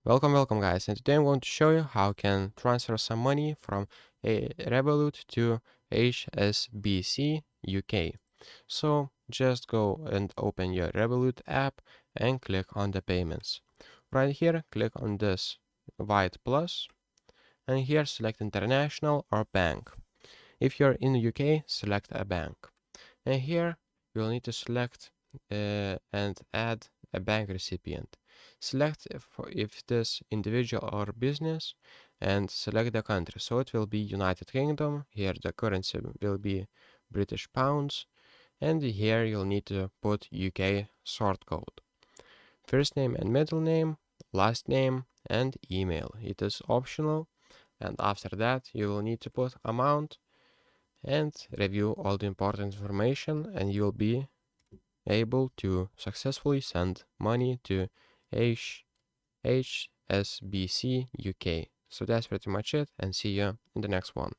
Welcome guys, and today I'm going to show you how you can transfer some money from a Revolut to HSBC UK. So just go and open your Revolut app and click on the payments. Right here, click on this white plus and here select international or bank. If you're in the UK, select a bank. And here you'll need to select and add a bank recipient. Select if this individual or business and select the country. So it will be United Kingdom. Here the currency will be British pounds. And here you'll need to put UK sort code. First name and middle name, last name and email. It is optional. And after that you will need to put amount and review all the important information, and you'll be able to successfully send money to HSBC UK. So that's pretty much it, and see you in the next one.